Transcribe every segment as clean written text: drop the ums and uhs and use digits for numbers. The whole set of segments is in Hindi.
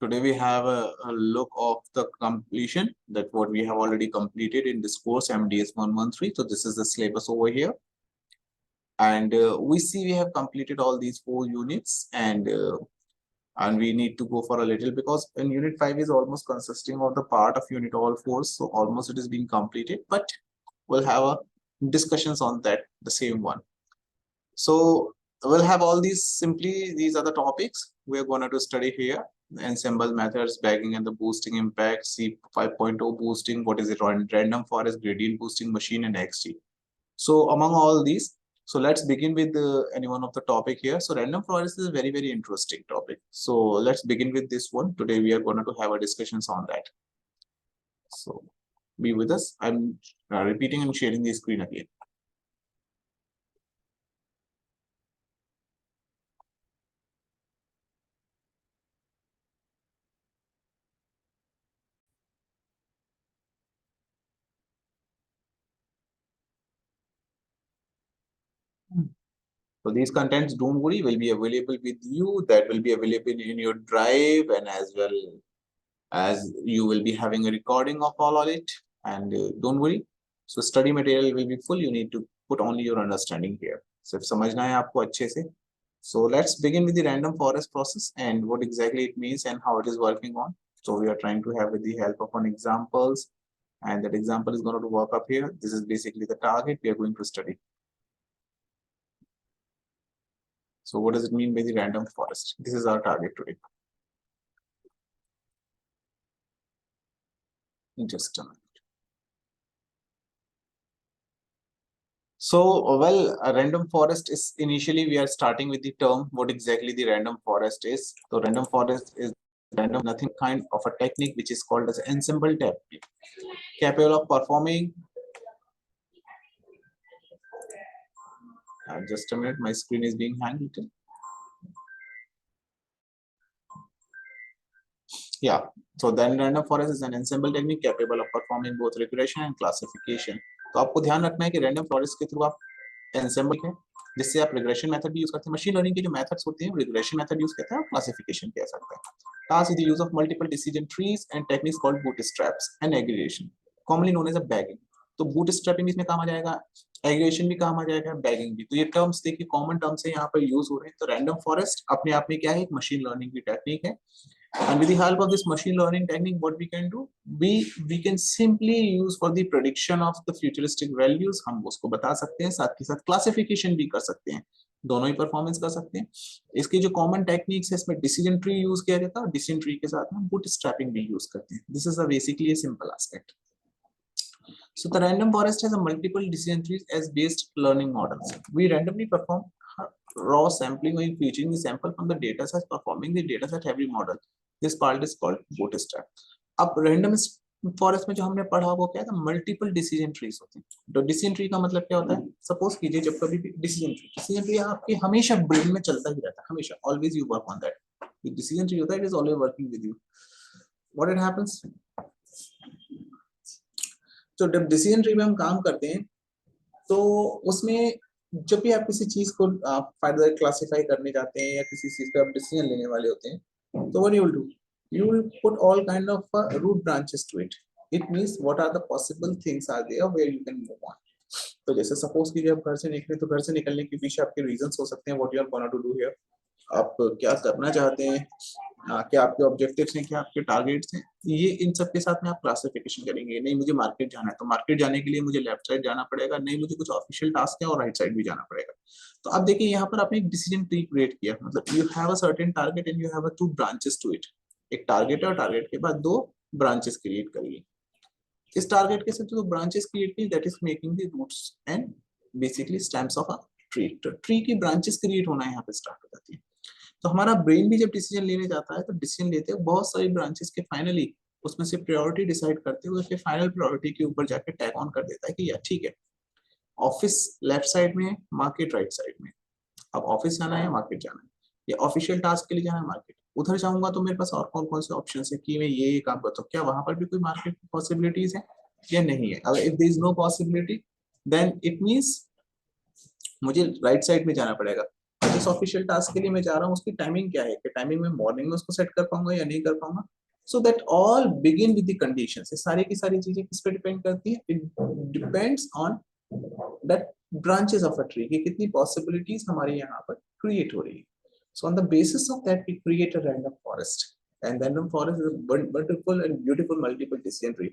Today we have a look of the completion that what we have already completed in this course MDS 113. So this is the syllabus over here. And we see we have completed all these 4 units and we need to go for a little because in unit 5 is almost consisting of the part of unit all 4. So almost it is being completed, but we'll have a discussions on that, the same one. So we'll have all these these are the topics we're going to study here. Ensemble methods, bagging and the boosting impact, C 5.0 boosting, what is it, random forest, gradient boosting machine, and XG. So among all these, so let's begin with any one of the topic here. So random forest is a very, very interesting topic. So let's begin with this one. Today we are going to have a discussions on that. So be with us. I'm repeating and sharing the screen again. So these contents, don't worry, will be available with you. That will be available in your drive, and as well as you will be having a recording of all of it. And don't worry. So study material will be full. You need to put only your understanding here. So if समझना है आपको अच्छे से. So let's begin with the random forest process and what exactly it means and how it is working on. So we are trying to have with the help of an examples, and that example is going to work up here. This is basically the target we are going to study. So what does it mean by the random forest? This is our target today. Just a minute. So, well, a random forest is initially we are starting with the term what exactly the random forest is. So random forest is random, nothing kind of a technique which is called as ensemble technique, capable of performing. Just a minute, my screen is being hanged. Yeah, so then random forest is an ensemble technique capable of performing both regression and classification. तो आपको ध्यान रखना है कि रैंडम फॉरेस्ट के थ्रू आप एनसेम्बल है जिससे आप रिग्रेशन मेथड भी यूज करते हैं. मशीन लर्निंग के जो मेथड्स होते हैं रिग्रेशन मेथड यूज करते हैं और क्लासिफिकेशन कह सकते हैं. Task is the use of multiple decision trees and techniques called bootstraps and aggregation, commonly known as a bagging. तो बूटस्ट्रैपिंग इसमें काम आ जाएगा, एग्रीगेशन भी काम आ जाएगा, बैगिंग भी. तो ये टर्म्स देखिए कॉमन टर्म्स है यहाँ पर यूज हो रहे हैं. तो रैंडम फॉरेस्ट अपने आप में क्या है, एक मशीन लर्निंग की टेक्निक है. And with the help of this machine learning technique, what we can do, we can simply use for the prediction of the futuristic values. हम उसको बता सकते हैं, साथ के साथ क्लासिफिकेशन भी कर सकते हैं, दोनों ही परफॉर्मेंस कर सकते हैं. इसके जो कॉमन टेक्निक्स है इसमें डिसीजन ट्री यूज किया जाता है और डिसीजन ट्री के साथ में बूटस्ट्रैपिंग भी यूज करते हैं. This is a basically a simple aspect. So the random forest has a multiple decision trees as based learning models. We randomly perform raw sampling and featuring the sample from the data set, performing the data set every model. This part is called bootstrap. अब रैंडम फॉरेस्ट में जो हमने पढ़ा वो क्या था, मल्टीपल डिसीजन ट्रीज होते हैं. तो डिसीजन ट्री का मतलब क्या होता है, सपोज कीजिए जब कभी भी डिसीजन ट्री आपके हमेशा ब्रेन में चलता ही रहता है, हमेशा, always you work on that. Decision tree होता है, it is always working with you. What it happens, तो जब डिसीजन ट्री में हम काम करते हैं तो उसमें जब भी आप किसी चीज को आप फर्दर क्लासिफाई करने जाते हैं या किसी चीज का आप डिसीजन लेने वाले होते हैं, so what you will do, you will put all kind of root branches to it. It means what are the possible things are there where you can move on. तो जैसे सपोज कीजिए आप घर से निकले, तो घर से निकलने के पीछे आपके रीजंस हो सकते हैं. What you are gonna to do here, आप क्या करना चाहते हैं, क्या आपके ऑब्जेक्टिव्स हैं, क्या आपके टारगेट्स हैं, ये इन सब के साथ में आप क्लासिफिकेशन करेंगे. नहीं मुझे मार्केट जाना है, तो मार्केट जाने के लिए मुझे लेफ्ट साइड जाना पड़ेगा, नहीं मुझे कुछ ऑफिशियल टास्क है और राइट साइड भी जाना पड़ेगा. तो आप देखिए यहाँ पर आपने एक डिसीजन ट्री क्रिएट किया, मतलब you have a certain target and you have a 2 branches to it. एक टारगेट है और टारगेट के बाद 2 ब्रांचेस क्रिएट करिए. इस टारगेट के साथ जो ब्रांचेस क्रिएट की, that is making the roots and basically stems of a tree. तो ट्री की ब्रांचेस क्रिएट होना यहाँ पे स्टार्ट हो जाती है. तो हमारा ब्रेन भी जब डिसीजन लेने जाता है तो डिसीजन लेते हैं बहुत सारी ब्रांचेस के, फाइनली उसमें से प्रायोरिटी डिसाइड करते हुए फिर फाइनल प्रायोरिटी के ऊपर जाकर टैग ऑन कर देता है कि यार ठीक है, ऑफिस लेफ्ट साइड में है, मार्केट राइट साइड में. अब ऑफिस जाना है, मार्केट जाना है, या ऑफिशियल टास्क के लिए जाना है मार्केट, उधर जाऊंगा तो मेरे पास और कौन कौन से ऑप्शन है कि मैं ये काम करता हूँ, क्या वहां पर भी कोई मार्केट पॉसिबिलिटीज है या नहीं है. अगर if there is no possibility then it means मुझे राइट साइड में जाना पड़ेगा. जिस ऑफिशियल टास्क के लिए मैं जा रहा हूँ उसकी टाइमिंग क्या है, कि टाइमिंग में मॉर्निंग में उसको सेट कर पाऊंगा या नहीं कर पाऊंगा. So that all begin with the conditions. ये सारी की सारी चीजें किस पे डिपेंड करती है? It depends on that branches of a tree, कि कितनी पॉसिबिलिटीज हमारे यहाँ पर क्रिएट हो रही है. So on the basis of that, we create a random forest. And random forest is a wonderful and beautiful multiple decision tree.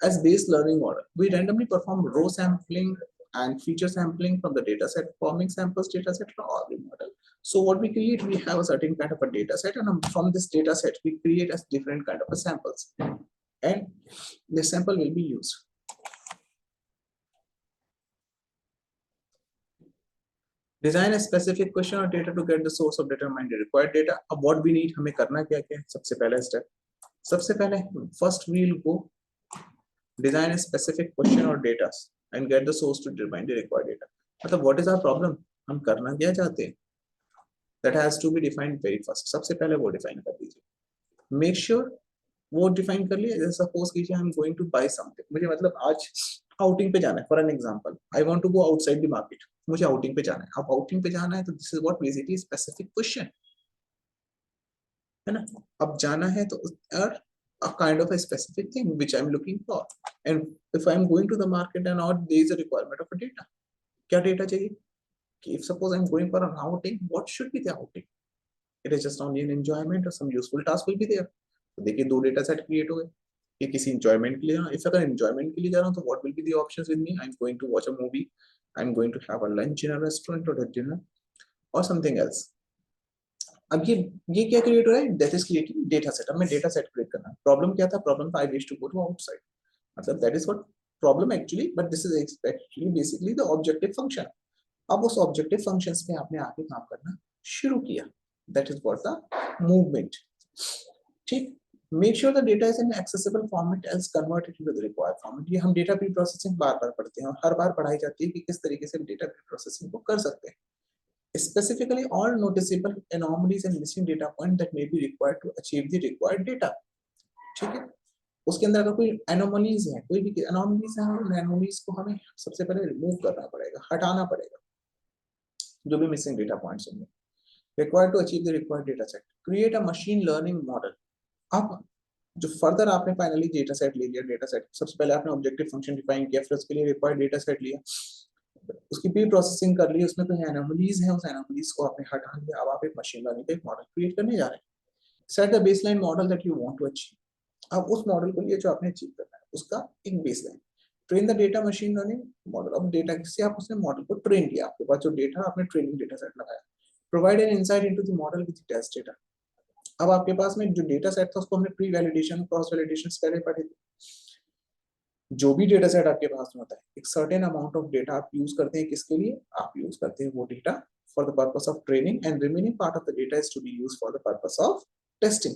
As base learning model, we randomly perform row sampling and feature sampling from the dataset, forming samples dataset from all the model. So what we create, we have a certain kind of a dataset, and from this dataset, we create a different kind of a samples. And the sample will be used. Design a specific question or data to get the source of determine the required data. अब what we need, हमें करना क्या क्या है? सबसे पहला स्टेप, सबसे पहले first we'll go design a specific question or data and get the source to determine the required data. मतलब what is our problem, हम करना क्या चाहते हैं, that has to be defined very first. सबसे पहले वो define कर दीजिए. Make sure वो डिफाइन कर लिया. जैसे सपोज कीजिए I am going to buy something, मुझे मतलब आज आउटिंग पे जाना है. For an example, I want to go outside the market, मुझे आउटिंग पे जाना है. अब आउटिंग पे जाना है तो this is what basically specific question है ना. अब जाना है तो a kind of a specific thing which I'm looking for. And if I'm going to the market and not there is a requirement of a data, क्या डेटा चाहिए? कि if suppose I'm going for an outing, what should be the outing? It is just only an enjoyment or some useful task will be there. तो देखिए दो डेटा सेट क्रिएट हो गए. ये किसी enjoyment के लिए, if अगर enjoyment के लिए जा रहा हूँ तो what will be the options with me? I'm going to watch a movie, I'm going to have a lunch in a restaurant or a dinner or something else. अब ये क्या क्रिएट हो रहा है? That is creating data set. अब मैं डेटा सेट क्रिएट करना. प्रॉब्लम क्या था? प्रॉब्लम था I wish to go to outside. मतलब that is what problem actually, but this is actually basically the objective function. अब उस ऑब्जेक्टिव फंक्शंस पे आपने आके काम करना शुरू किया. That is what the movement. ठीक. Make sure the data is in accessible format else convert it into the required format. ये हम डेटा प्री प्रोसेसिंग बार बार पढ़ते हैं और हर बार पढ़ाई जाती है कि किस तरीके से डेटा प्री प्रोसेसिंग को कर सकते हैं. Specifically, all noticeable anomalies and missing data point that may be required to achieve the required data. ठीक है. उसके अंदर अगर कोई anomalies है, कोई भी anomalies है, उन anomalies को हमें सबसे पहले remove करना पड़ेगा, हटाना पड़ेगा. जो भी missing data points होंगे. Required to achieve the required data set. Create a machine learning model. अब जो further आपने finally data set ले लिया, data set सबसे पहले आपने objective function define किया, फिर उसके लिए required data set लिया, उसकी प्री प्रोसेसिंग कर ली, उसमें कोई एनोमलीज है, उस एनोमलीज को आपने हटा लिया. अब आप एक मशीन लर्निंग का एक मॉडल क्रिएट करने जा रहे हैं. Set the baseline model that you want to achieve. अब उस मॉडल को लिए जो आपने अचीव करना है उसका एक baseline. Train the data machine learning model. अब डेटा से आप उसने मॉडल को ट्रेन किया, आपके पास जो डेटा आपने ट्रेनिंग डेटा सेट लगाया. Provide an insight into the model with test data. अब आपके पास में जो डेटा सेट था उसको हमने प्री वैलिडेशन क्रॉस वैलिडेशन पहले पढ़े थे. जो भी डेटा सेट आपके पास में होता है, एक सर्टेन अमाउंट ऑफ डेटा आप यूज करते हैं. किसके लिए आप यूज करते हैं? वो data for the purpose of training, and remaining part of the data is to be used for the purpose of testing.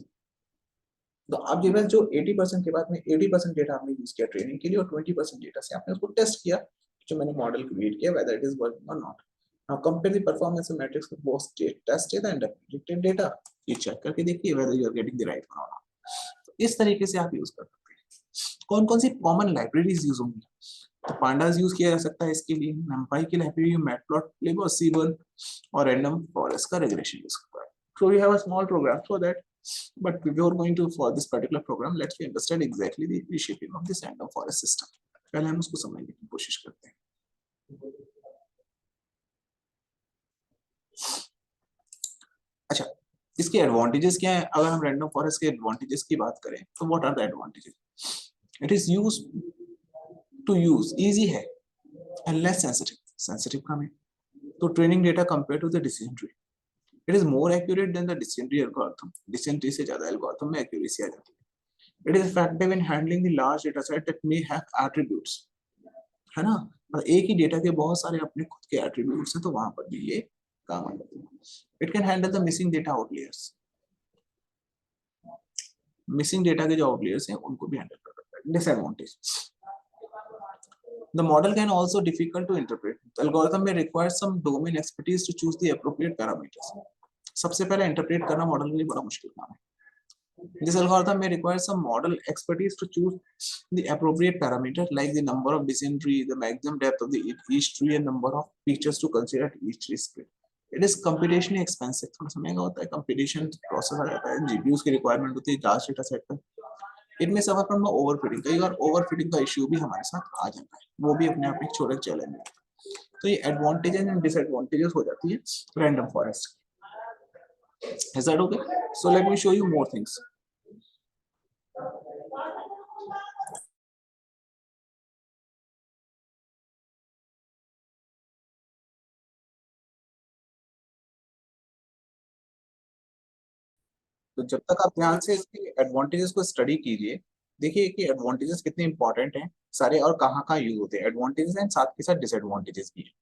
तो आप जो 80% के बाद में 80% डेटा आपने यूज किया ट्रेनिंग के लिए और 20% डेटा से आपने उसको टेस्ट किया, जो मैंने मॉडल क्रिएट किया, whether it is working or not. Now compare the performance metrics of both test data and predicted data. ये चेक करके देखिए whether you are getting the right one or not. तो इस तरीके से आप यूज कर सकते हैं. कौन कौन सी कॉमन लाइब्रेरीज यूज होंगी? तो पांडास यूज किया जा सकता है इसके लिए. numpy की लाइब्रेरी मैटप्लॉटलिब और सीबर्न, और रैंडम फॉरेस्ट का रिग्रेशन यूज करता है. So we have a small program for that, but before going to for this particular program, let's understand exactly the reshaping of this random forest system. पहले हम उसको समझने की कोशिश करते हैं. अच्छा, इसके एडवांटेजेस क्या है? अगर हम रैंडम फॉरेस्ट के एडवांटेजेस की बात करें तो what are the advantages? It is use to use, easy है, एंड लेस सेंसिटिव कम है. तो training data compare to the decision tree, it is more accurate than the decision tree algorithm. Decision tree से ज्यादा एल्गोरिथम में एक्यूरेसी आ जाती है. It is effective in handling the large data set that may have attributes, है ना. और एक ही डेटा के बहुत सारे अपने खुद के एट्रीब्यूट्स हैं, तो वहां पर भी ये काम आ जाता है. It can handle the missing data outliers. Missing data के जो आउटलेयर्स हैं उनको भी हैंडल कर सकता है. Disadvantage, the model can also difficult to interpret. The algorithm may require some domain expertise to choose the appropriate parameters. सबसे पहले इंटरप्रेट करना मॉडल के लिए बड़ा मुश्किल काम है. This algorithm may require some model expertise to choose the appropriate parameter, like the number of decision tree, the maximum depth of the each tree, and number of features to consider at each tree split. It is computationally expensive, थोड़ा सा महंगा होता है, कंप्यूटेशन प्रोसेस आ जाता है, जीपीयूज की रिक्वायरमेंट होती है लार्ज डेटा सेट पे। इट में सफर फ्रॉम ओवरफिटिंग, कई बार ओवरफिटिंग का इश्यू भी हमारे साथ आ जाता है, वो भी अपने आप में एक छोटा चैलेंज है। तो ये एडवांटेजेस एंड डिसएडवांटेजेस हो जाती है random forest. Is that okay? So let me show you more things. तो जब तक आप ध्यान से इसके एडवांटेजेस को स्टडी कीजिए, देखिए कि एडवांटेजेस कितने इंपॉर्टेंट हैं सारे और कहाँ कहाँ यूज होते हैं, एडवांटेजेस एंड साथ के साथ डिसएडवांटेजेस भी।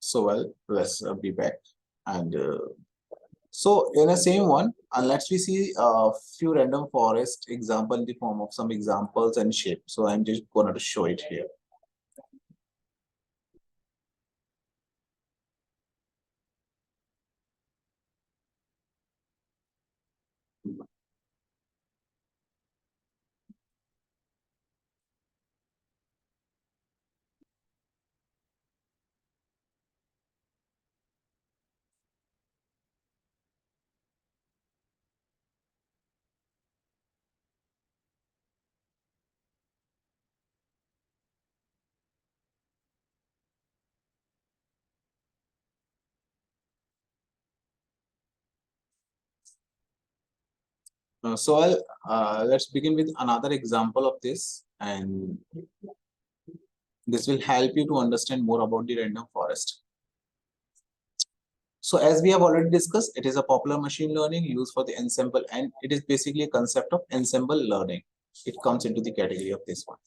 So well, let's be back. And so in the same one, let's we see a few random forest example in the form of some examples and shape. So I'm just going to show it here. Let's begin with another example of this, and this will help you to understand more about the random forest. So as we have already discussed, it is a popular machine learning used for the ensemble, and it is basically a concept of ensemble learning. It comes into the category of this one.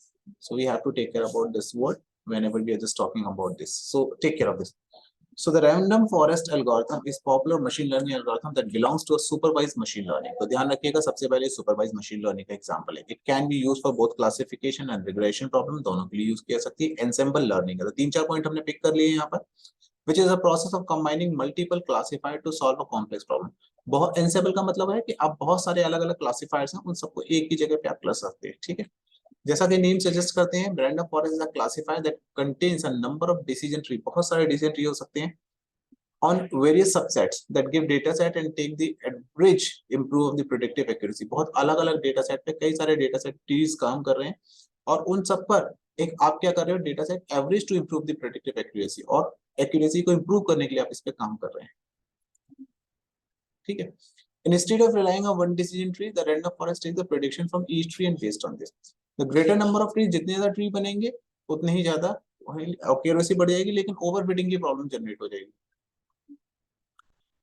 So we have to take care about this word whenever we are just talking about this. So take care of this. So the random forest algorithm is popular machine learning algorithm that belongs to a supervised machine learning. तो ध्यान रखिएगा, सबसे पहले supervised machine learning का example है. It can be used for both classification and regression problem, दोनों के लिए use किया सकती है. Ensemble learning है, तो 3-4 पॉइंट हमने पिक कर लिए यहाँ पर. Which is a process of combining multiple classifier to solve a complex problem. बहुत ensemble का मतलब है कि आप बहुत सारे अलग अलग classifiers हैं, उन सबको एक ही जगह पे आप कर सकते हैं. ठीक है, जैसा कि नेम सजेस्ट करते हैं, random forest is a classifier that contains a number of decision tree. बहुत सारे डिसीजन ट्री हो सकते हैं on various subsets that give data set and take the average improve the predictive accuracy. बहुत अलग अलग डेटा सेट पे कई सारे डेटा सेट ट्रीज काम कर रहे हैं, और उन सब पर एक आप क्या कर रहे हो, data set average to improve the predictive accuracy, और एक्यूरेसी को improve करने के लिए आप इस पे काम कर रहे हैं. ठीक है, instead of relying on one decision tree, the random forest takes the prediction from each tree, and based on this the greater number of trees, जितने ज्यादा ट्री बनेंगे उतने ही ज्यादा एक्यूरेसी बढ़ जाएगी, लेकिन ओवरफिटिंग की प्रॉब्लम जनरेट हो जाएगी.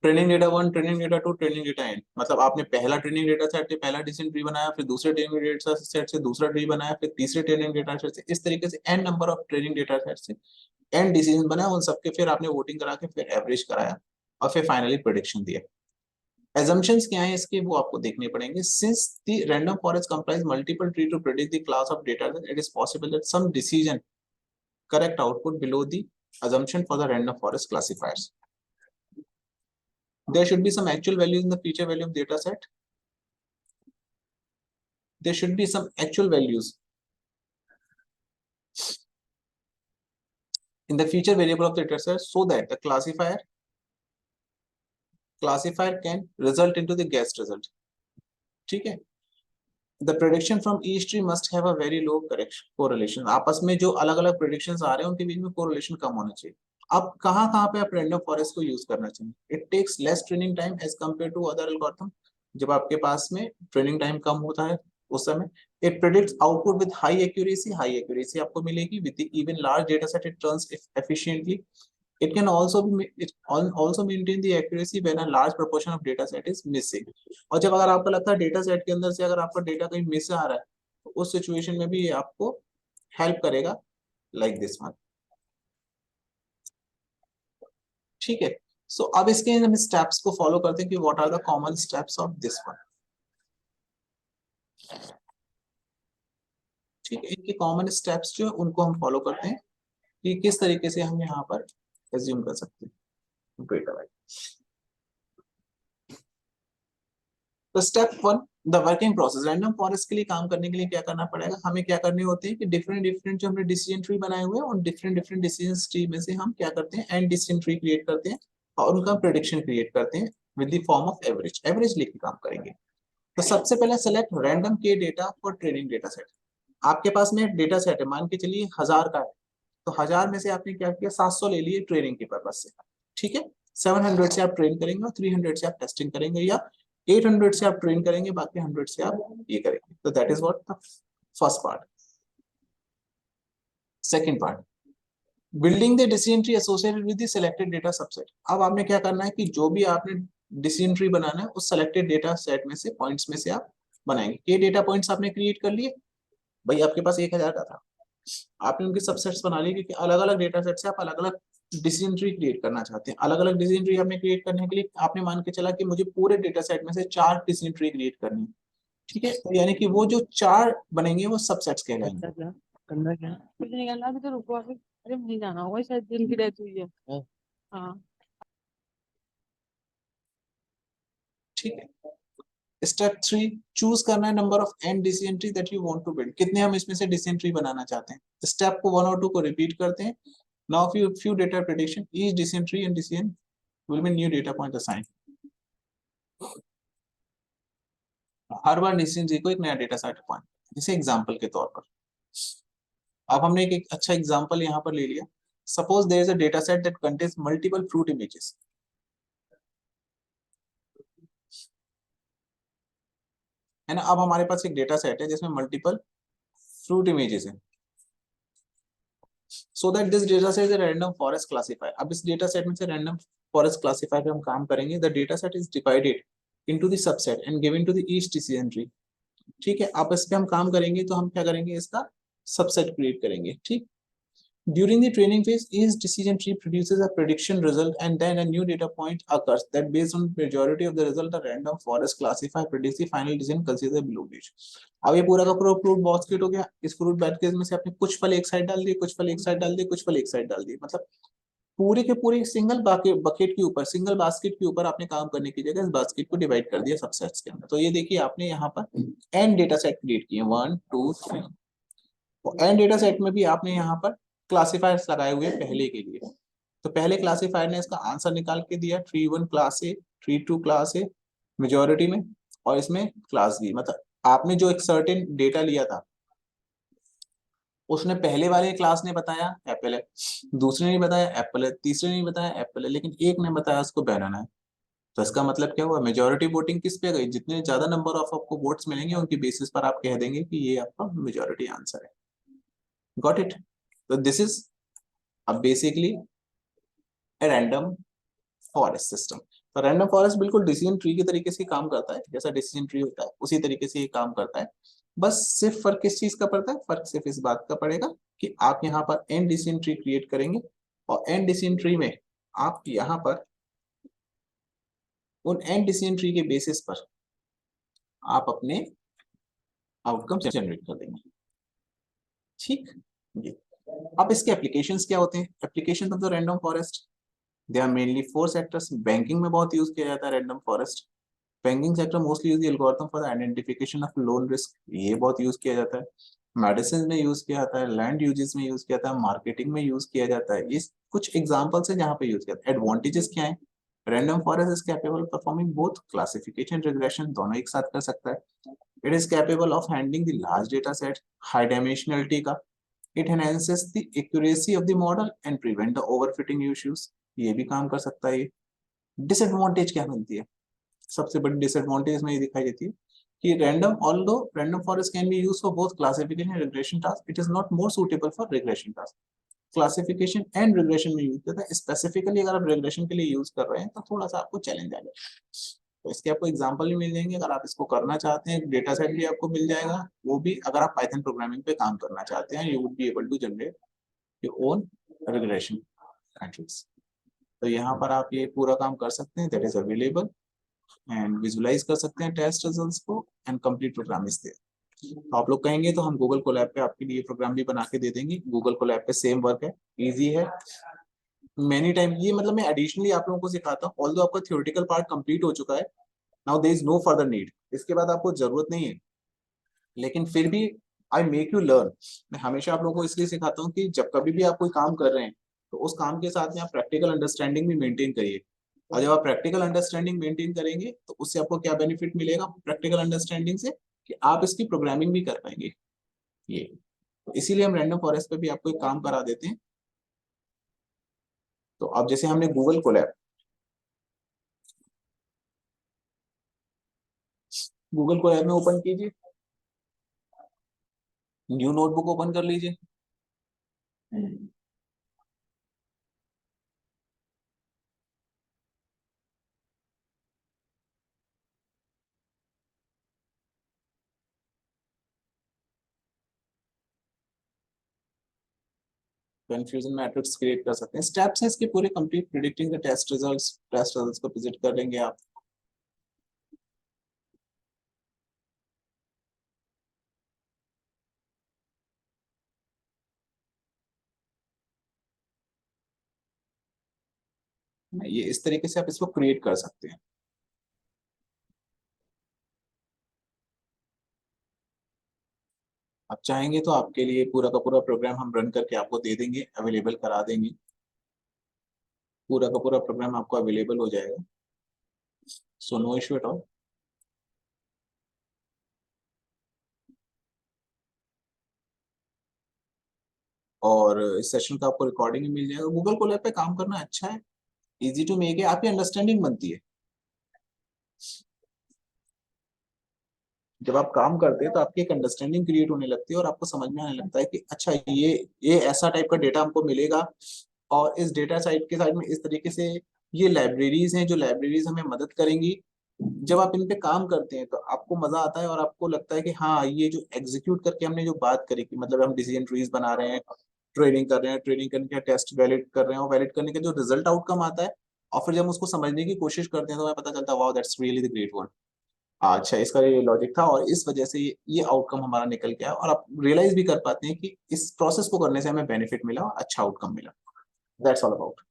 Training data 1, training data 2, training data n, मतलब आपने पहला ट्रेनिंग डेटा सेट से पहला डिसीजन ट्री बनाया, फिर दूसरे ट्रेनिंग डेटा सेट से दूसरा ट्री बनाया, फिर तीसरे ट्रेनिंग डेटा सेट से, इस तरीके से n number of training data set से n डिसीजन बनाया, उन सबके फिर आपने वोटिंग करा के फिर एवरेज कराया, और फिर फाइनली प्रेडिक्शन दिया. Assumptions क्या है इसके, वो आपको देखने पड़ेंगे. Since the random forest comprise multiple tree to predict the class of data, then it is possible that some decision correct output below the assumption for the random forest classifiers. There should be some actual values in the feature value of data set. There should be some actual values in the feature variable of the data set, so that the classifier can result into the guessed result. ठीक है, the prediction from each tree must have a very low correlation. आपस में जो अलग अलग predictions आ रहे हैं उनके बीच में correlation कम होना चाहिए. अब कहाँ पे आप random forest को use करना चाहिए? It takes less training time as compared to other algorithm. जब आपके पास में training time कम होता है उस समय it predicts output with high accuracy. High accuracy आपको मिलेगी. With the even large data set it runs efficiently. It can also maintain the accuracy when a large proportion of data set is missing. और जब अगर आपको लगता है डेटा सेट के अंदर से अगर आपका डेटा कहीं मिस आ रहा है, तो उस सिचुएशन में भी ये आपको हेल्प करेगा, लाइक दिस वन. ठीक है, सो अब इसके हम स्टेप्स को फॉलो करते हैं कि what are the common steps of this one. ठीक है, इनके कॉमन स्टेप्स जो है उनको हम फॉलो करते हैं कि किस तरीके से हम यहाँ पर एज्यूम कर सकते हैं. तो step 1, the working process. Random forest के लिए काम करने के लिए क्या करना पड़ेगा, हमें क्या करने होते हैं कि डिफरेंट जो हमने डिसीजन ट्री बनाए हुए हैं उन डिफरेंट डिसीजन ट्री में से हम क्या करते हैं, एंड डिसीजन ट्री क्रिएट करते हैं और उनका प्रेडिक्शन क्रिएट करते हैं with the form of average लेके काम करेंगे. तो सबसे पहले सेलेक्ट रैंडम के data for training data set. आपके पास में एक डेटा सेट है, मान के चलिए 1000 का है, तो 1000 में से आपने क्या किया, 700 ले लिए ट्रेनिंग के पर्पज से. ठीक है, 700 से आप ट्रेन करेंगे और 300 से आप टेस्टिंग करेंगे, या 800 से आप ट्रेन करेंगे, बाकी 100 से आप ये करेंगे. तो that is what the first part. Second part, building the decision tree associated with the selected data subset. अब आपने क्या करना है कि जो भी आपने डिसीजन ट्री बनाना है उस सिलेक्टेड डेटा सेट में से पॉइंट्स में से आप बनाएंगे. ये डेटा पॉइंट्स आपने क्रिएट कर लिए, भाई आपके पास 1000 का था, आपने उनके सबसेट्स बना लिए, क्योंकि अलग अलग डेटा सेट से आप अलग अलग डिसीजन ट्री क्रिएट करना चाहते हैं. अलग अलग डिसीजन ट्री आपने क्रिएट करने के लिए आपने मान के चला कि मुझे पूरे डेटा सेट में से 4 डिसीजन ट्री क्रिएट करनी है. ठीक है, तो यानी कि वो जो 4 बनेंगे वो सबसेट्स कहलाएंगे. करना क्या कुछ नहीं करना, अभी तो रुको, अभी अरे नहीं जाना होगा, शायद दिन की डेथ हुई है. हाँ ठीक है, स्टेप 3, चूज करना है number of an decision tree that you want to build. कितने हम इसमें से डिसीजन ट्री बनाना चाहते हैं. स्टेप को 1 और 2 को रिपीट करते हैं. Now few data prediction, each decision tree and decision will be new data point assigned. Her bar decision tree को एक नया डेटा सेट पॉइंट, जैसे एग्जांपल के तौर पर. अब हमने एक अच्छा एग्जांपल यहाँ पर ले लिया. Suppose there is a data set that contains multiple fruit images. है ना। अब हमारे पास एक डेटा सेट है जिसमें मल्टीपल फ्रूट इमेजेस है, so that this data set is random forest classifier. अब इस डेटा सेट में से रैंडम फॉरेस्ट क्लासिफायर पे हम काम करेंगे। The data set is divided into the subset and given to the each decision tree. ठीक है, अब इस पे हम काम करेंगे तो हम क्या करेंगे, इसका सबसेट क्रिएट करेंगे। ठीक, during the training phase, each decision tree produces a prediction result and then a new data point occurs that based on majority of the result, a random forest classifier predicts the final decision considered below each। अब ये पूरा का पूरा फ्रूट बास्केट हो गया। इस फ्रूट बास्केट में से आपने कुछ फल एक साइड डाल दिए, कुछ फल एक साइड डाल दिए, कुछ फल एक साइड डाल दिए, मतलब पूरे के पूरे सिंगल बकेट के ऊपर, सिंगल बास्केट के ऊपर आपने काम करने की जगह इस बास्केट को डिवाइड कर दिया सबसेट्स के अंदर। तो ये देखिए आपने यहाँ पर एन डेटा सेट क्रिएट किए, 1 2 3। तो एन डेटा सेट में भी आपने यहाँ पर क्लासिफायर्स लगाए हुए पहले के लिए। तो पहले क्लासिफायर ने इसका आंसर निकाल के दिया, ट्री 1 क्लास ए, ट्री 2 क्लास ए मेजोरिटी में, और इसमें क्लास बी। मतलब आपने जो एक सर्टेन डेटा लिया था उसने पहले वाले क्लास ने बताया एप्पल है, दूसरे ने बताया एप्पल है, तीसरे ने बताया एप्पल है, लेकिन एक ने बताया उसको बनाना है। तो इसका मतलब क्या हुआ, मेजोरिटी वोटिंग किस पे गई, जितने ज्यादा नंबर ऑफ आपको वोट्स मिलेंगे उनकी बेसिस पर आप कह देंगे कि ये आपका मेजोरिटी आंसर है। Got it. तो दिस इज अब बेसिकली रैंडम फॉरेस्ट सिस्टम। तो रैंडम फॉरेस्ट बिल्कुल डिसीजन ट्री के तरीके से काम करता है, जैसा डिसीजन ट्री होता है उसी तरीके से ये काम करता है। बस सिर्फ फर्क किस चीज का पड़ता है, फर्क सिर्फ इस बात का पड़ेगा कि आप यहाँ पर एन डिसीजन ट्री क्रिएट करेंगे और एन डिसीजन ट्री में आप यहाँ पर उन एन डिसीजन ट्री के बेसिस पर आप अपने आउटकम जनरेट कर देंगे। ठीक, ये अब इसके एप्लीकेशंस क्या होते हैं, application of the random forest, they are mainly 4 sectors. Banking में बहुत यूज किया जाता है random forest. Banking sector mostly use the algorithm for the identification of loan risk, ये बहुत यूज किया जाता है। मेडिसिन में यूज किया जाता है, लैंड यूजेस में यूज किया जाता है, मार्केटिंग में यूज किया जाता है। ये कुछ एग्जांपल्स है जहाँ पे यूज किया जाता है। एडवांटेजेस क्या है, random forest is capable performing both classification regression, दोनों एक साथ कर सकता है। It is capable of handling the large data set, high dimensionality का। It enhances the accuracy of the model and prevent the overfitting issues, ये भी काम कर सकता है ये। डिसएडवांटेज क्या मिलती है, सबसे बड़ी डिसएडवांटेज में ये दिखाई देती है कि random although random forest can be used for both classification and regression task, it is not more suitable for regression task. Classification and regression में यूज करता है, स्पेसिफिकली अगर आप रिग्रेशन के लिए यूज कर रहे हैं तो थोड़ा सा आपको चैलेंज आएगा। तो इसके आपको एग्जांपल भी मिल जाएंगे, अगर आप इसको करना चाहते हैं डेटा सेट भी आपको मिल जाएगा, वो भी अगर आप पाइथन प्रोग्रामिंग पे काम करना चाहते हैं, you would be able to generate your own regression matrix. तो यहाँ पर आप ये पूरा काम कर सकते हैं, that is available, and visualize कर सकते हैं टेस्ट रिजल्ट्स को, and complete program is there. तो आप लोग कहेंगे तो हम गूगल कोलैब पे आपके लिए प्रोग्राम भी बना के दे देंगे। गूगल कोलैब पे सेम वर्क है, इजी है, मेनी टाइम ये मतलब मैं एडिशनली आप लोगों को सिखाता हूँ। ऑल्दो आपका थ्योरेटिकल पार्ट कंप्लीट हो चुका है, now there is no further need, इसके बाद आपको जरूरत नहीं है, लेकिन फिर भी आई मेक यू लर्न। मैं हमेशा आप लोगों को इसलिए सिखाता हूँ कि जब कभी भी आप कोई काम कर रहे हैं तो उस काम के साथ में आप प्रैक्टिकल अंडरस्टैंडिंग भी मेंटेन करिए। और जब आप प्रैक्टिकल अंडरस्टैंडिंग मेंटेन करेंगे तो उससे आपको क्या बेनिफिट मिलेगा प्रैक्टिकल अंडरस्टैंडिंग से, कि आप इसकी प्रोग्रामिंग भी कर पाएंगे। ये तो इसीलिए हम रैंडम फॉरेस्ट पे भी आपको एक काम करा देते हैं। तो अब जैसे हमने गूगल कोलैब, गूगल कोलैब में ओपन कीजिए, न्यू नोटबुक ओपन कर लीजिए। कंफ्यूजन मैट्रिक्स क्रिएट कर सकते हैं, स्टेप्स हैं इसके पूरे complete, predicting the test results को विजिट कर लेंगे आप। ये इस तरीके से आप इसको क्रिएट कर सकते हैं। आप चाहेंगे तो आपके लिए पूरा का पूरा प्रोग्राम हम रन करके आपको दे देंगे, अवेलेबल करा देंगे, पूरा का पूरा प्रोग्राम आपको अवेलेबल हो जाएगा, so no issue at all. और इस सेशन का आपको रिकॉर्डिंग मिल जाएगा। गूगल कोलैब पे काम करना अच्छा है, इजी टू मेक है, आपकी अंडरस्टैंडिंग बनती है। जब आप काम करते हैं तो आपकी एक अंडरस्टैंडिंग क्रिएट होने लगती है और आपको समझ में आने लगता है कि अच्छा ये ऐसा टाइप का डेटा हमको मिलेगा, और इस डेटा साइट के साइड में इस तरीके से ये लाइब्रेरीज हैं जो लाइब्रेरीज हमें मदद करेंगी। जब आप इन पे काम करते हैं तो आपको मजा आता है और आपको लगता है कि हाँ, ये जो एग्जीक्यूट करके हमने जो बात करी कि मतलब हम डिसीजन ट्रीज बना रहे हैं, ट्रेनिंग कर रहे हैं, ट्रेनिंग करने के टेस्ट वैलिड कर रहे हैं, और वैलिड करने का जो रिजल्ट आउटकम आता है, और फिर जब हम उसको समझने की कोशिश करते हैं तो हमें पता चलता है wow that's really the great one. अच्छा, इसका ये लॉजिक था और इस वजह से ये आउटकम हमारा निकल गया, और आप रियलाइज भी कर पाते हैं कि इस प्रोसेस को करने से हमें बेनिफिट मिला और अच्छा आउटकम मिला। That's all about.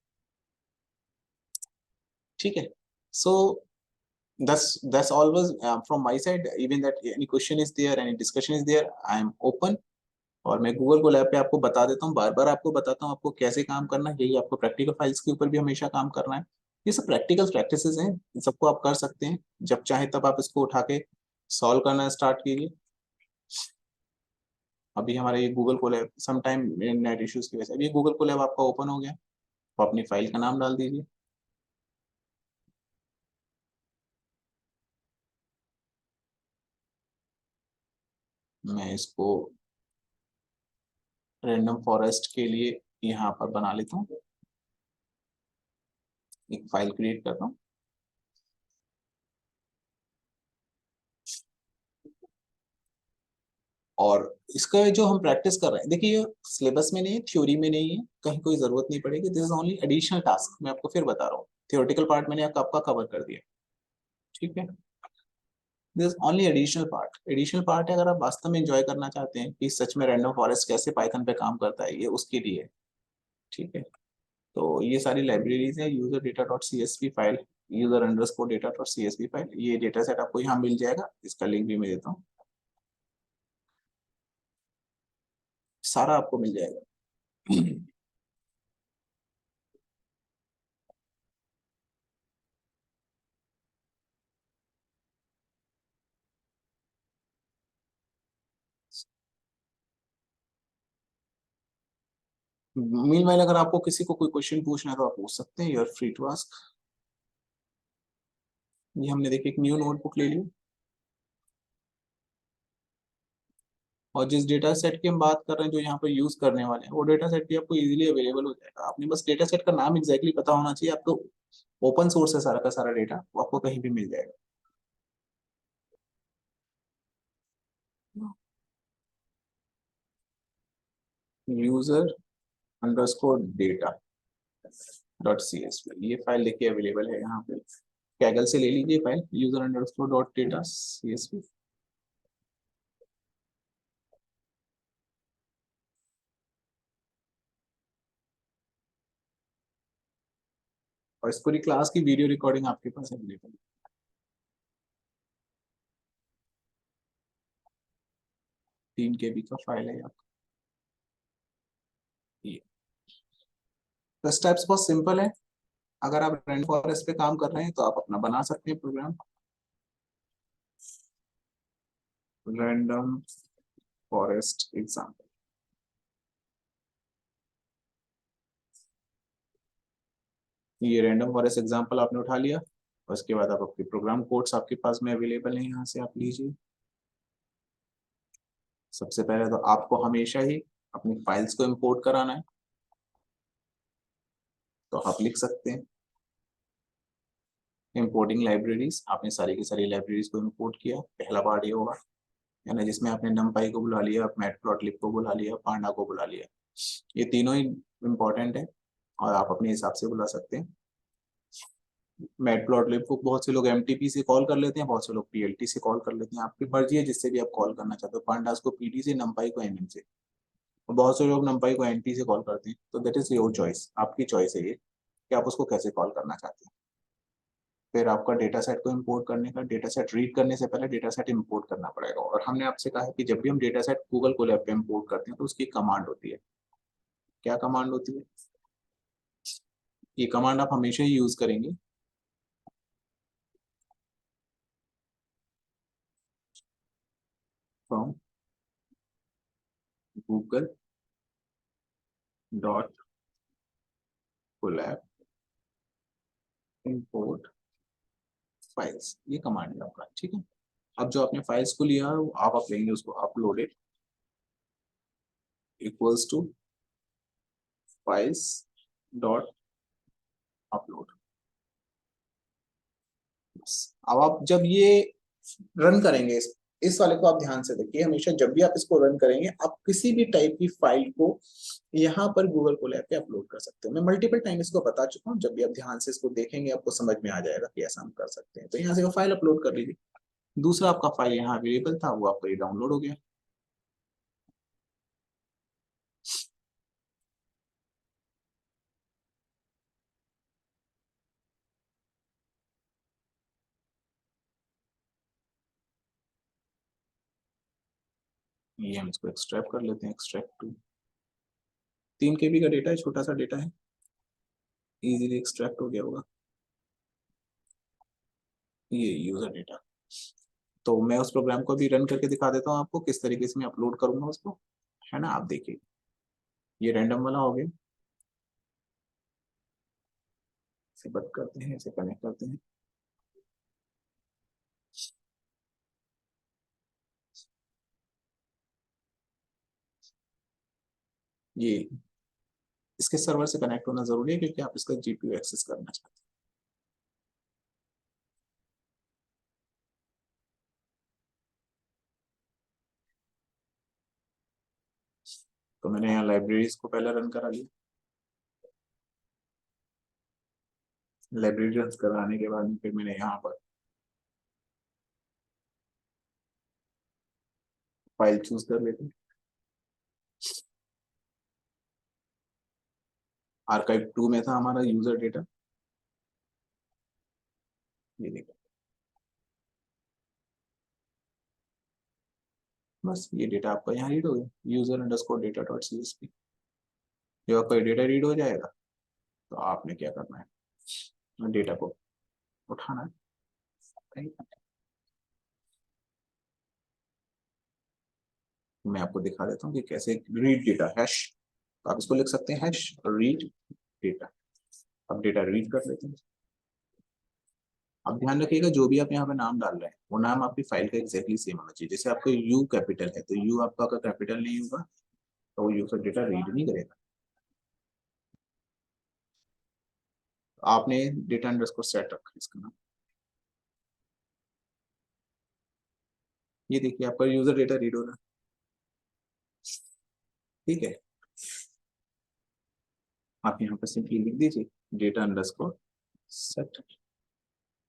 ठीक है, सो that's always from my side. Even that any question is there, any discussion is there, I am open. और मैं गूगल को लैब पे आपको बता देता हूँ, बार बार आपको बताता हूँ आपको कैसे काम करना है। यही आपको प्रैक्टिकल फाइल्स के ऊपर भी हमेशा काम करना है। ये सब प्रैक्टिकल प्रैक्टिसेस हैं, इन सबको आप कर सकते हैं। जब चाहे तब आप इसको उठा के सॉल्व करना स्टार्ट कीजिए। अभी हमारे ये Google Colab some time net issues की वजह से, अभी ये गूगल को लैब आपका ओपन हो गया, तो अपनी फाइल का नाम डाल दीजिए। मैं इसको रैंडम फॉरेस्ट के लिए यहाँ पर बना लेता हूँ, एक फाइल क्रिएट करता हूँ। और इसका जो हम प्रैक्टिस कर रहे हैं, देखिए ये सिलेबस में नहीं है, थ्योरी में नहीं है, कहीं कोई जरूरत नहीं पड़ेगी। This is only additional task. मैं आपको फिर बता रहा हूँ, थियोरेटिकल पार्ट मैंने आपका कवर कर दिया। ठीक है, this only additional part. Additional part है अगर आप वास्तव में एंजॉय करना चाहते हैं कि सच में रैंडम फॉरेस्ट कैसे पाइथन पे काम करता है, ये उसके लिए। ठीक है, तो ये सारी लाइब्रेरीज है, user data dot C S V file, user underscore data dot C S V file, ये डेटा सेट आपको यहाँ मिल जाएगा। इसका लिंक भी मैं देता हूँ, सारा आपको मिल जाएगा। मीनवाइल अगर आपको किसी को कोई क्वेश्चन पूछना है तो आप पूछ सकते हैं, you are free to ask. ये हमने देखिए एक न्यू नोटबुक ले ली, और जिस डेटा सेट की हम बात कर रहे हैं जो यहाँ पर यूज करने वाले हैं, वो डेटा सेट भी आपको इजीली अवेलेबल हो जाएगा। आपने बस डेटा सेट का नाम एग्जैक्टली पता होना चाहिए आपको। ओपन सोर्स है सारा का सारा डेटा, वो आपको कहीं भी मिल जाएगा। User underscore data dot C S P, ये फाइल देखिए अवेलेबल है यहाँ पे। कैगल से ले लीजिए file, user underscore dot data C S P. और इस पूरी क्लास की वीडियो रिकॉर्डिंग आपके पास अवेलेबल है। 3 KB का फाइल है आपका। ये तो स्टेप्स बहुत सिंपल है। अगर आप रैंडम फॉरेस्ट पे काम कर रहे हैं तो आप अपना बना सकते हैं प्रोग्राम। रैंडम फॉरेस्ट एग्जाम्पल, ये रैंडम फॉरेस्ट एग्जाम्पल आपने उठा लिया। उसके बाद आप आपके प्रोग्राम कोड्स आपके पास में अवेलेबल है, यहाँ से आप लीजिए। सबसे पहले तो आपको हमेशा ही अपनी फाइल्स को इंपोर्ट कराना है, तो आप लिख सकते हैं इंपोर्टिंग लाइब्रेरीज। आपने सारी की सारी लाइब्रेरीज को इंपोर्ट किया, पहला पार्ट ये होगा, यानी जिसमें आपने numpy को बुला लिया, मैटप्लॉटलिब को बुला लिया, पांडा को बुला लिया। ये तीनों ही इंपॉर्टेंट है और आप अपने हिसाब से बुला सकते हैं। मैटप्लॉटलिब को बहुत से लोग एमटीपी से कॉल कर लेते हैं, बहुत से लोग पीएलटी से कॉल कर लेते हैं, आपकी मर्जी है जिससे भी आप कॉल करना चाहते हो। पांडास को पीडी से, numpy को एनएम से, और बहुत से लोग numpy को एनपी से कॉल करते हैं। तो दैट इज योर चॉइस, आपकी चॉइस है ये कि आप उसको कैसे कॉल करना चाहते हैं। फिर आपका डेटा सेट को इंपोर्ट करने का, डेटा सेट रीड करने से पहले डेटा सेट इंपोर्ट करना पड़ेगा। और हमने आपसे कहा है कि जब भी हम डेटा सेट गूगल कोलैब पे इंपोर्ट करते हैं तो उसकी कमांड होती है। क्या कमांड होती है? ये कमांड आप हमेशा ही यूज करेंगे। From Google dot Colab import files, ये कमांड है आपका। ठीक है, अब जो आपने फाइल्स को लिया वो आप लेंगे उसको uploaded equals to files dot upload. अब आप जब ये रन करेंगे इस वाले को आप ध्यान से देखिए, हमेशा जब भी आप इसको रन करेंगे आप किसी भी टाइप की फाइल को यहाँ पर गूगल कोलैब पे अपलोड कर सकते हो। मैं मल्टीपल टाइम इसको बता चुका हूँ, जब भी आप ध्यान से इसको देखेंगे आपको समझ में आ जाएगा कि ऐसा हम कर सकते हैं। तो यहाँ से वो फाइल अपलोड कर लीजिए। दूसरा आपका फाइल यहाँ अवेलेबल था वो आपको ये डाउनलोड हो गया। ये हम इसको एक्सट्रैक्ट कर लेते हैं, एक्सट्रैक्ट टू 3 KB का डेटा है, छोटा सा डेटा है, इजीली एक्सट्रैक्ट हो गया होगा। ये यूजर डेटा, तो मैं उस प्रोग्राम को भी रन करके दिखा देता हूँ आपको किस तरीके से मैं अपलोड करूंगा उसको, है ना। आप देखिए ये रैंडम वाला हो गया, इसे बंद करते हैं, इसे कनेक्ट करते हैं। ये इसके सर्वर से कनेक्ट होना जरूरी है क्योंकि आप इसका जीपीयू एक्सेस करना चाहते हैं। तो मैंने यहाँ लाइब्रेरीज को पहले रन करा लिया। लाइब्रेरी रन कराने के बाद फिर मैंने यहाँ पर फाइल चूज कर लेते हैं। आर्काइव 2 में था हमारा यूजर डेटा, ये देखो बस ये डेटा आपका यहाँ रीड हो गया, user underscore data dot CSV। जब आपका डेटा रीड हो जाएगा तो आपने क्या करना है, डेटा को उठाना है। मैं आपको दिखा देता हूँ कि कैसे रीड डेटा हैश, आप इसको लिख सकते हैं हैश रीड डेटा। अब डेटा रीड कर लेते हैं। अब ध्यान रखिएगा जो भी आप यहाँ पे नाम डाल रहे हैं वो नाम आपकी फाइल का एग्जैक्टली सेम होना चाहिए। जैसे आपका यू कैपिटल है तो यू आपका अगर कैपिटल नहीं होगा तो वो यूजर डेटा रीड नहीं करेगा। आपने डेटा अंडरस्कोर सेट रखा है इसका नाम, ये देखिए आपका यूजर डेटा रीड हो रहा है, ठीक है। आप यहाँ पर सिंपली लिख दीजिए डेटा अंडरस्कोर सेट,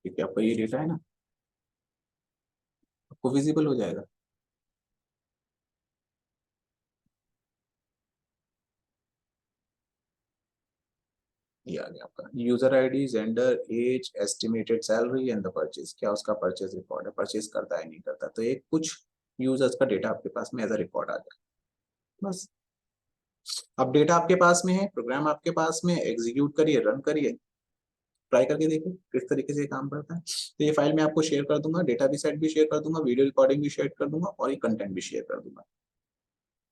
ठीक है। आपका ये डेटा है ना, आपको विजिबल हो जाएगा। ये आ गया आपका user ID, gender, age, estimated salary and the purchase. क्या उसका परचेज रिकॉर्ड है, परचेज करता है नहीं करता, तो एक कुछ यूजर्स का डेटा आपके पास में एज अ रिकॉर्ड आ गया बस। अब डेटा आपके पास में है, प्रोग्राम आपके पास में, एग्जीक्यूट करिए, रन करिए, ट्राई करके देखिए किस तरीके से काम करता है। तो ये फाइल मैं आपको शेयर कर दूंगा, डेटा भी सेट भी शेयर कर दूंगा, वीडियो रिकॉर्डिंग भी शेयर कर दूंगा और ये कंटेंट भी शेयर कर दूंगा।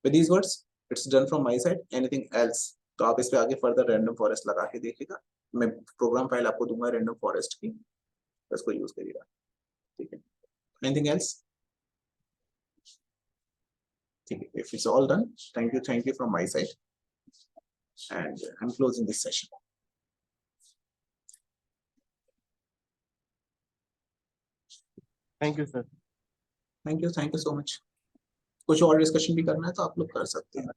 With these words it's done from my side, anything else तो आप इस पे आगे फर्दर रैंडम फॉरेस्ट लगा के देखिएगा। मैं प्रोग्राम फाइल आपको दूंगा रैंडम फॉरेस्ट की, उसको यूज करिएगा, ठीक है। एनीथिंग एल्स, ठीक है। If it's all done, thank you from my side and I am closing this session. Thank you sir. Thank you so much. कुछ और डिस्कशन भी करना है तो आप लोग कर सकते हैं।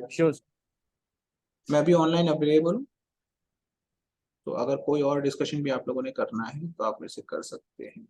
श्योर। मैं भी ऑनलाइन अवेलेबल हूँ, तो अगर कोई और डिस्कशन भी आप लोगों ने करना है तो आप मेरे से कर सकते हैं।